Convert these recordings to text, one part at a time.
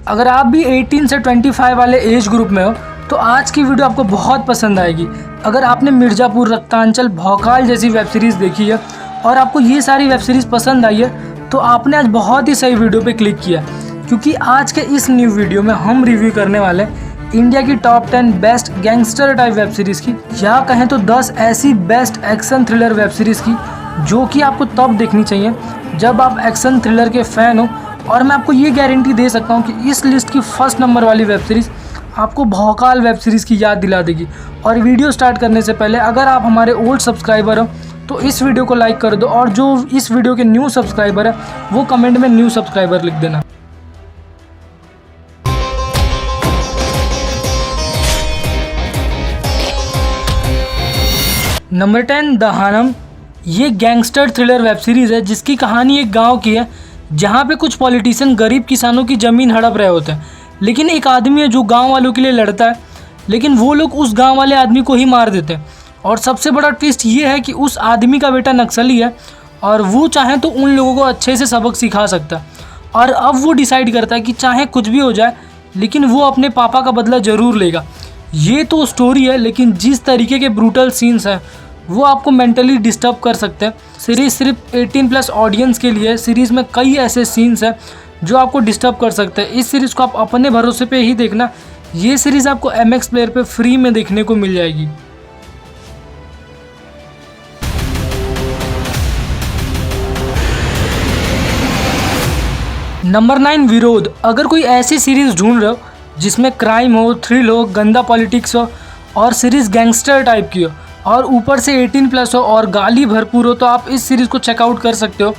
अगर आप भी 18 से 25 वाले एज ग्रुप में हो तो आज की वीडियो आपको बहुत पसंद आएगी। अगर आपने मिर्ज़ापुर, रक्तांचल, भौकाल जैसी वेब सीरीज़ देखी है और आपको ये सारी वेब सीरीज़ पसंद आई है तो आपने आज बहुत ही सही वीडियो पे क्लिक किया, क्योंकि आज के इस न्यू वीडियो में हम रिव्यू करने वाले हैं इंडिया की top 10 best gangster type web series की, या कहें तो 10 ऐसी best action thriller web series की जो कि आपको तब देखनी चाहिए जब आप एक्शन थ्रिलर के फ़ैन हो। और मैं आपको ये गारंटी दे सकता हूँ कि इस लिस्ट की फर्स्ट नंबर वाली वेब सीरीज़ आपको भौकाल वेब सीरीज़ की याद दिला देगी। और वीडियो स्टार्ट करने से पहले अगर आप हमारे ओल्ड सब्सक्राइबर हो तो इस वीडियो को लाइक कर दो, और जो इस वीडियो के न्यू सब्सक्राइबर है वो कमेंट में न्यू सब्सक्राइबर लिख देना। नंबर 10 द हानम। ये गैंगस्टर थ्रिलर वेब सीरीज़ है जिसकी कहानी एक गांव की है जहां पे कुछ पॉलिटिशियन गरीब किसानों की ज़मीन हड़प रहे होते हैं, लेकिन एक आदमी है जो गांव वालों के लिए लड़ता है, लेकिन वो लोग उस गांव वाले आदमी को ही मार देते हैं। और सबसे बड़ा ट्विस्ट ये है कि उस आदमी का बेटा नक्सली है और वो चाहे तो उन लोगों को अच्छे से सबक सिखा सकता है। और अब वो डिसाइड करता है कि चाहे कुछ भी हो जाए लेकिन वो अपने पापा का बदला ज़रूर लेगा। ये तो स्टोरी है, लेकिन जिस तरीके के ब्रूटल सीन्स हैं वो आपको मेंटली डिस्टर्ब कर सकते हैं। सीरीज़ सिर्फ 18+ ऑडियंस के लिए। सीरीज़ में कई ऐसे सीन्स हैं जो आपको डिस्टर्ब कर सकते हैं। इस सीरीज़ को आप अपने भरोसे पे ही देखना। ये सीरीज़ आपको MX प्लेयर पे फ्री में देखने को मिल जाएगी। नंबर 9 विरोध। अगर कोई ऐसी सीरीज़ ढूंढ रहे हो जिसमें क्राइम हो, थ्रिल हो, गंदा पॉलिटिक्स हो और सीरीज़ गैंगस्टर टाइप की हो और ऊपर से 18+ हो और गाली भरपूर हो तो आप इस सीरीज़ को चेकआउट कर सकते हो।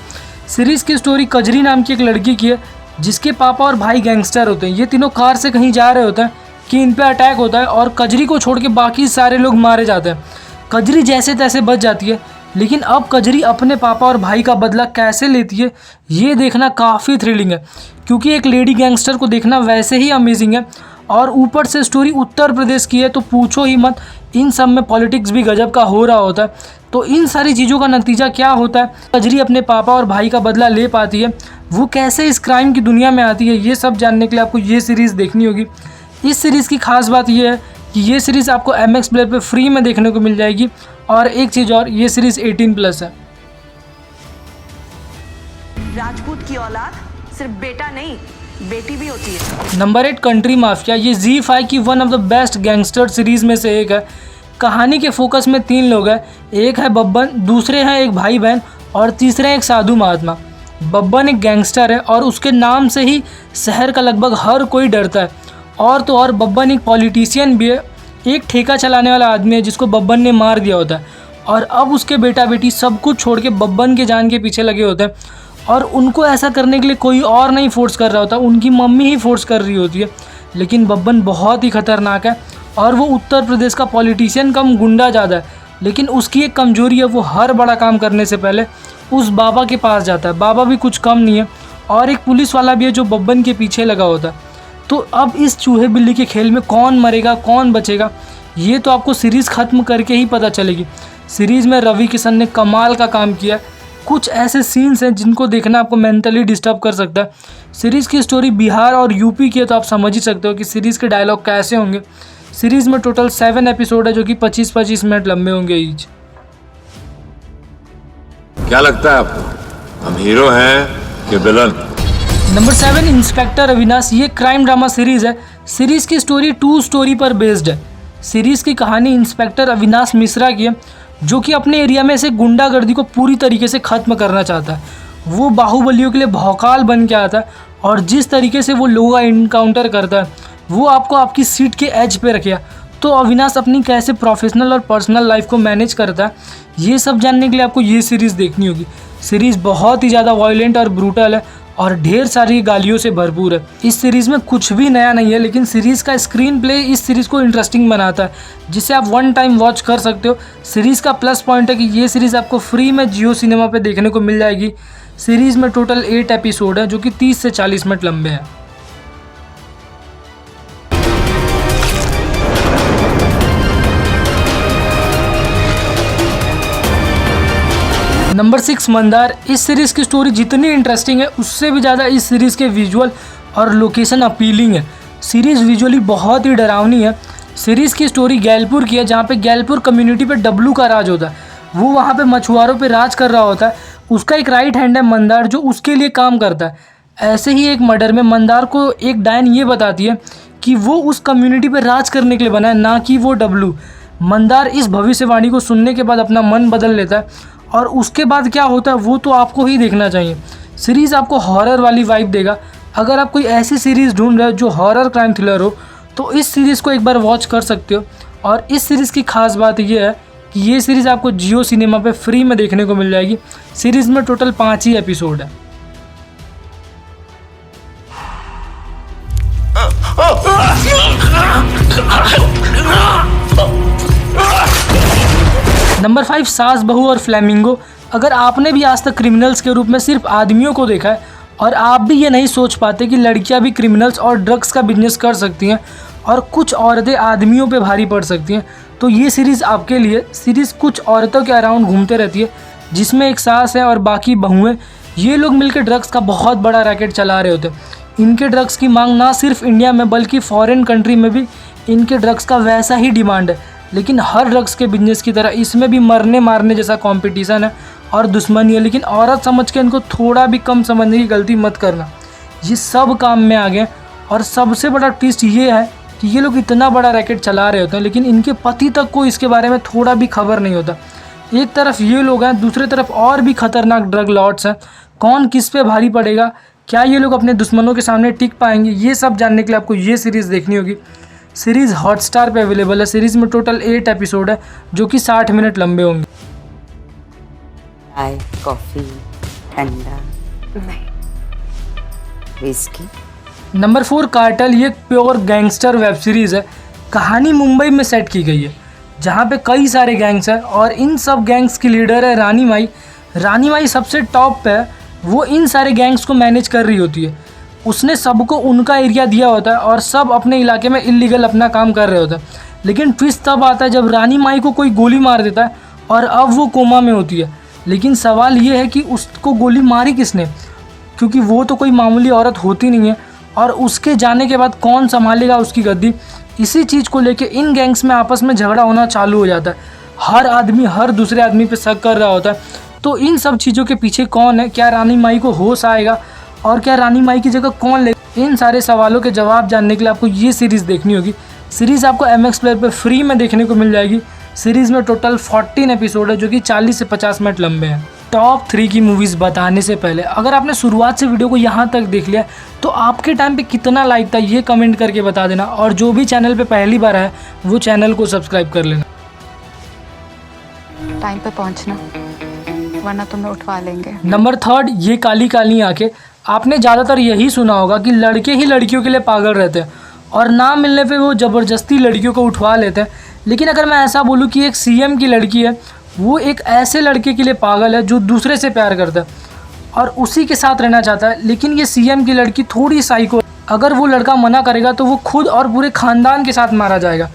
सीरीज़ की स्टोरी कजरी नाम की एक लड़की की है जिसके पापा और भाई गैंगस्टर होते हैं। ये तीनों कार से कहीं जा रहे होते हैं कि इन पे अटैक होता है और कजरी को छोड़ के बाकी सारे लोग मारे जाते हैं। कजरी जैसे तैसे बच जाती है, लेकिन अब कजरी अपने पापा और भाई का बदला कैसे लेती है ये देखना काफ़ी थ्रिलिंग है, क्योंकि एक लेडी गैंगस्टर को देखना वैसे ही अमेजिंग है। और ऊपर से स्टोरी उत्तर प्रदेश की है तो पूछो ही मत, इन सब में पॉलिटिक्स भी गजब का हो रहा होता है। तो इन सारी चीज़ों का नतीजा क्या होता है, कजरी अपने पापा और भाई का बदला ले पाती है, वो कैसे इस क्राइम की दुनिया में आती है, ये सब जानने के लिए आपको ये सीरीज़ देखनी होगी। इस सीरीज़ की खास बात ये है कि ये सीरीज़ आपको MX प्लेयर पे फ्री में देखने को मिल जाएगी। और एक चीज़ और, ये सीरीज़ 18+ है। राजपूत की औलाद सिर्फ बेटा नहीं बेटी भी होती है। Number 8 country mafia. ये ZEE5 की one of the best gangster series में से एक है। कहानी के फोकस में 3 लोग हैं। एक है बब्बन, दूसरे हैं एक भाई बहन और तीसरे हैं एक साधु महात्मा। बब्बन एक गैंगस्टर है और उसके नाम से ही शहर का लगभग हर कोई डरता है। और तो और बब्बन एक पॉलिटिशियन भी है, एक ठेका चलाने वाला आदमी है जिसको बब्बन ने मार दिया होता है। और अब उसके बेटा बेटी सब कुछ छोड़ के बब्बन के जान के पीछे लगे होते हैं, और उनको ऐसा करने के लिए कोई और नहीं फोर्स कर रहा होता, उनकी मम्मी ही फोर्स कर रही होती है। लेकिन बब्बन बहुत ही खतरनाक है और वो उत्तर प्रदेश का पॉलिटिशियन कम गुंडा ज़्यादा है, लेकिन उसकी एक कमजोरी है, वो हर बड़ा काम करने से पहले उस बाबा के पास जाता है। बाबा भी कुछ कम नहीं है और एक पुलिस वाला भी है जो बब्बन के पीछे लगा होता है। तो अब इस चूहे बिल्ली के खेल में कौन मरेगा कौन बचेगा ये तो आपको सीरीज़ ख़त्म करके ही पता चलेगी। सीरीज़ में रवि किशन ने कमाल का काम किया है। कुछ ऐसे सीन्स हैं जिनको देखना आपको मेंटली डिस्टर्ब कर सकता है। सीरीज़ की स्टोरी बिहार और यूपी की है तो आप समझ ही सकते हो कि सीरीज़ के डायलॉग कैसे होंगे। सीरीज़ में टोटल 7 एपिसोड है जो कि 25-25 मिनट लंबे होंगे ईच। क्या लगता है आपको, हम हीरो हैं कि विलन? Number 7 inspector Avinash. ये क्राइम ड्रामा सीरीज़ है। सीरीज़ की स्टोरी 2 स्टोरी पर बेस्ड है। सीरीज़ की कहानी इंस्पेक्टर अविनाश मिश्रा की है जो कि अपने एरिया में से गुंडागर्दी को पूरी तरीके से ख़त्म करना चाहता है। वो बाहुबलियों के लिए भौकाल बन के आता है और जिस तरीके से वो लोगों का इनकाउंटर करता है वो आपको आपकी सीट के एज पे रखेगा। तो अविनाश अपनी कैसे प्रोफेशनल और पर्सनल लाइफ को मैनेज करता है ये सब जानने के लिए आपको ये सीरीज़ देखनी होगी। सीरीज़ बहुत ही ज़्यादा वायलेंट और ब्रूटल है और ढेर सारी गालियों से भरपूर है। इस सीरीज़ में कुछ भी नया नहीं है, लेकिन सीरीज़ का स्क्रीन प्ले इस सीरीज़ को इंटरेस्टिंग बनाता है जिसे आप 1 टाइम वॉच कर सकते हो। सीरीज़ का प्लस पॉइंट है कि ये सीरीज़ आपको फ्री में जियो सिनेमा पे देखने को मिल जाएगी। सीरीज़ में टोटल 8 एपिसोड है जो कि 30 से 40 मिनट लंबे हैं। नंबर 6 मंदार। इस सीरीज़ की स्टोरी जितनी इंटरेस्टिंग है उससे भी ज़्यादा इस सीरीज़ के विजुअल और लोकेशन अपीलिंग है। सीरीज़ विजुअली बहुत ही डरावनी है। सीरीज़ की स्टोरी गैलपुर की है, जहाँ पे गैलपुर कम्युनिटी पे डब्लू का राज होता है। वो वहाँ पे मछुआरों पे राज कर रहा होता है। उसका एक राइट हैंड है मंदार, जो उसके लिए काम करता है। ऐसे ही एक मर्डर में मंदार को एक डायन ये बताती है कि वो उस कम्युनिटी पे राज करने के लिए बना है, ना कि वो डब्लू। मंदार इस भविष्यवाणी को सुनने के बाद अपना मन बदल लेता है, और उसके बाद क्या होता है वो तो आपको ही देखना चाहिए। सीरीज़ आपको हॉरर वाली वाइब देगा। अगर आप कोई ऐसी सीरीज़ ढूंढ रहे हो जो हॉरर क्राइम थ्रिलर हो, तो इस सीरीज़ को एक बार वॉच कर सकते हो। और इस सीरीज़ की खास बात यह है कि ये सीरीज़ आपको जियो सिनेमा पे फ्री में देखने को मिल जाएगी। सीरीज़ में टोटल 5 ही एपिसोड है। नंबर 5 सास बहू और फ्लेमिंगो। अगर आपने भी आज तक क्रिमिनल्स के रूप में सिर्फ आदमियों को देखा है और आप भी ये नहीं सोच पाते कि लड़कियां भी क्रिमिनल्स और ड्रग्स का बिजनेस कर सकती हैं और कुछ औरतें आदमियों पे भारी पड़ सकती हैं, तो ये सीरीज़ आपके लिए। सीरीज़ कुछ औरतों के अराउंड घूमते रहती है, जिसमें एक सास है और बाकी बहुएं। ये लोग मिलकर ड्रग्स का बहुत बड़ा रैकेट चला रहे होते हैं। इनके ड्रग्स की मांग ना सिर्फ इंडिया में बल्कि फॉरेन कंट्री में भी इनके ड्रग्स का वैसा ही डिमांड है। लेकिन हर ड्रग्स के बिजनेस की तरह इसमें भी मरने मारने जैसा कंपटीशन है और दुश्मनी है। लेकिन औरत समझ के इनको थोड़ा भी कम समझने की गलती मत करना। ये सब काम में आ गए। और सबसे बड़ा ट्विस्ट ये है कि ये लोग इतना बड़ा रैकेट चला रहे होते हैं, लेकिन इनके पति तक को इसके बारे में थोड़ा भी खबर नहीं होता। एक तरफ ये लोग हैं, दूसरी तरफ और भी खतरनाक ड्रग लॉर्ड्स हैं। कौन किस पे भारी पड़ेगा, क्या ये लोग अपने दुश्मनों के सामने टिक पाएंगे, ये सब जानने के लिए आपको ये सीरीज़ देखनी होगी। सीरीज़ हॉटस्टार पे अवेलेबल है। सीरीज़ में टोटल 8 एपिसोड है, जो कि 60 मिनट लंबे होंगे। चाय, कॉफ़ी, ठंडा नहीं, विस्की। Number 4 cartel. ये प्योर गैंगस्टर वेब सीरीज़ है। कहानी मुंबई में सेट की गई है, जहाँ पे कई सारे गैंग्स हैं और इन सब गैंग्स की लीडर है रानी माई। रानी माई सबसे टॉप पे है। वो इन सारे गैंग्स को मैनेज कर रही होती है। उसने सबको उनका एरिया दिया होता है और सब अपने इलाके में इलीगल अपना काम कर रहे होते हैं। लेकिन ट्विस्ट तब आता है जब रानी माई को कोई गोली मार देता है और अब वो कोमा में होती है। लेकिन सवाल ये है कि उसको गोली मारी किसने, क्योंकि वो तो कोई मामूली औरत होती नहीं है। और उसके जाने के बाद कौन संभालेगा उसकी गद्दी, इसी चीज़ को लेके इन गैंग्स में आपस में झगड़ा होना चालू हो जाता है। हर आदमी हर दूसरे आदमी पे शक कर रहा होता है। तो इन सब चीज़ों के पीछे कौन है, क्या रानी माई को होश आएगा और क्या रानी माई की जगह कौन ले, इन सारे सवालों के जवाब जानने के लिए आपको ये सीरीज़ देखनी होगी। सीरीज़ आपको MX प्लेयर पे फ्री में देखने को मिल जाएगी। सीरीज़ में टोटल 14 एपिसोड है, जो कि 40 से 50 मिनट लंबे हैं। टॉप 3 की मूवीज़ बताने से पहले अगर आपने शुरुआत से वीडियो को यहाँ तक देख लिया तो आपके टाइम पे कितना लाइक था ये कमेंट करके बता देना। और जो भी चैनल पे पहली बार है वो चैनल को सब्सक्राइब कर लेना। टाइम पे पहुंचना, वरना तुम्हें उठवा लेंगे। नंबर 3 ये काली काली आंखें। आपने ज़्यादातर यही सुना होगा कि लड़के ही लड़कियों के लिए पागल रहते हैं और ना मिलने पे वो ज़बरदस्ती लड़कियों को उठवा लेते हैं। लेकिन अगर मैं ऐसा बोलूँ कि एक CM की लड़की है, वो एक ऐसे लड़के के लिए पागल है जो दूसरे से प्यार करता है और उसी के साथ रहना चाहता है। लेकिन ये CM की लड़की थोड़ी साइको। अगर वो लड़का मना करेगा तो वो खुद और पूरे ख़ानदान के साथ मारा जाएगा।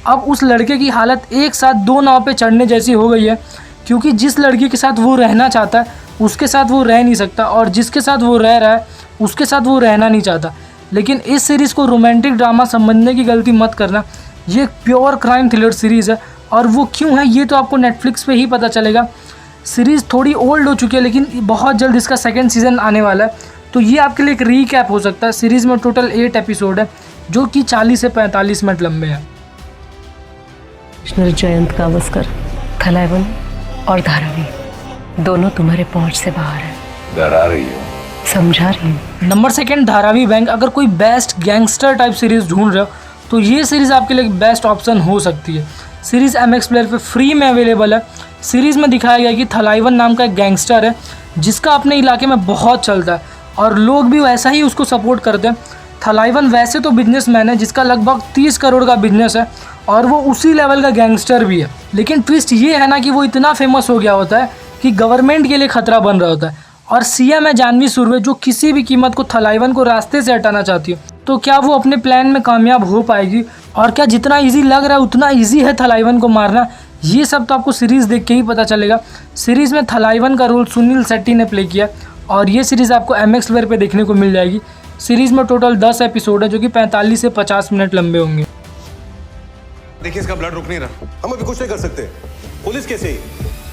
अब उस लड़के की हालत एक साथ 2 नाव पे चढ़ने जैसी हो गई है, क्योंकि जिस लड़की के साथ वो रहना चाहता है उसके साथ वो रह नहीं सकता और जिसके साथ वो रह रहा है उसके साथ वो रहना नहीं चाहता। लेकिन इस सीरीज़ को रोमांटिक ड्रामा समझने की गलती मत करना। ये प्योर क्राइम थ्रिलर सीरीज़ है और वो क्यों है ये तो आपको नेटफ्लिक्स पे ही पता चलेगा। सीरीज़ थोड़ी ओल्ड हो चुकी है, लेकिन बहुत जल्द इसका 2nd सीज़न आने वाला है, तो ये आपके लिए एक रीकैप हो सकता है। सीरीज़ में टोटल 8 एपिसोड है, जो कि 40 से 45 मिनट लंबे हैं। कृष्ण जयंत गावस्कर, थलाइवन और धारावी दोनों तुम्हारे पहुंच से बाहर है। डरा रही हो? समझा रही हूँ। Number 2 Dharavi bank. अगर कोई बेस्ट गैंगस्टर टाइप सीरीज़ ढूंढ रहे हो तो ये सीरीज़ आपके लिए एक बेस्ट ऑप्शन हो सकती है। सीरीज़ MX प्लेयर पे फ्री में अवेलेबल है। सीरीज़ में दिखाया गया कि थलाइवन नाम का एक गैंगस्टर है जिसका अपने इलाके में बहुत चलता है और लोग भी वैसा ही उसको सपोर्ट करते हैं। थलाइवन वैसे तो बिजनेसमैन है जिसका लगभग 30 करोड़ का बिजनेस है और वो उसी लेवल का गैंगस्टर भी है। लेकिन ट्विस्ट ये है ना कि वो इतना फेमस हो गया होता है कि गवर्नमेंट के लिए खतरा बन रहा होता है। और CM है जानवी सुर्वे, जो किसी भी कीमत को थलाइवन को रास्ते से हटाना चाहती है। तो क्या वो अपने प्लान में कामयाब हो पाएगी और क्या जितना इजी लग रहा है उतना इजी है थलाइवन को मारना, ये सब तो आपको सीरीज़ देख के ही पता चलेगा। सीरीज़ में थलाइवन का रोल सुनील शेट्टी ने प्ले किया और ये सीरीज़ आपको MX प्लेयर पे देखने को मिल जाएगी। सीरीज़ में टोटल 10 एपिसोड है जो कि 45 से 50 मिनट लंबे होंगे। देखिए इसका ब्लड रुक नहीं रहा, हम अभी कुछ नहीं कर सकते। पुलिस कैसे ही?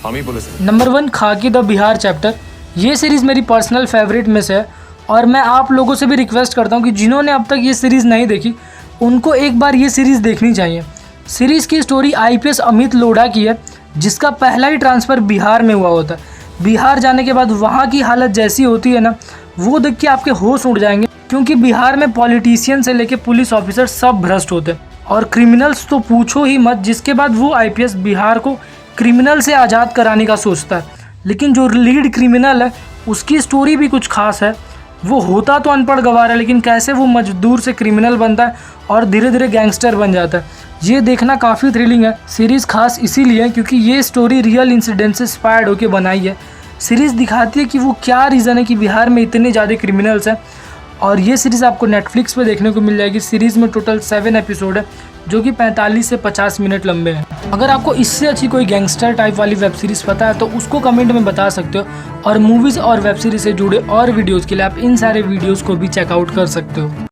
हम ही पुलिस है। नंबर 1 खाकी द बिहार चैप्टर। ये सीरीज़ मेरी पर्सनल फेवरेट में से है और मैं आप लोगों से भी रिक्वेस्ट करता हूँ कि जिन्होंने अब तक ये सीरीज़ नहीं देखी उनको एक बार ये सीरीज़ देखनी चाहिए। सीरीज़ की स्टोरी IPS अमित लोढ़ा की है, जिसका पहला ही ट्रांसफ़र बिहार में हुआ होता है। बिहार जाने के बाद वहाँ की हालत जैसी होती है ना, वो देख के आपके होश उड़ जाएंगे, क्योंकि बिहार में पॉलिटिशियन से लेके पुलिस ऑफिसर सब भ्रष्ट होते हैं और क्रिमिनल्स तो पूछो ही मत। जिसके बाद वो IPS बिहार को क्रिमिनल से आज़ाद कराने का सोचता है, लेकिन जो लीड क्रिमिनल है उसकी स्टोरी भी कुछ खास है। वो होता तो अनपढ़ गवार है, लेकिन कैसे वो मजदूर से क्रिमिनल बनता है और धीरे धीरे गैंगस्टर बन जाता है। ये देखना काफ़ी थ्रिलिंग है। सीरीज़ खास इसीलिए क्योंकि ये स्टोरी रियल इंसिडेंट से इंस्पायर्ड होकर बनाई है। सीरीज़ दिखाती है कि वो क्या रीज़न है कि बिहार में इतने ज़्यादा क्रिमिनल्स हैं, और ये सीरीज़ आपको नेटफ्लिक्स पे देखने को मिल जाएगी। सीरीज़ में टोटल 7 एपिसोड है जो कि 45 से 50 मिनट लंबे हैं। अगर आपको इससे अच्छी कोई गैंगस्टर टाइप वाली वेब सीरीज़ पता है तो उसको कमेंट में बता सकते हो, और मूवीज़ और वेब सीरीज़ से जुड़े और वीडियोज़ के लिए आप इन सारे वीडियोज़ को भी चेकआउट कर सकते हो।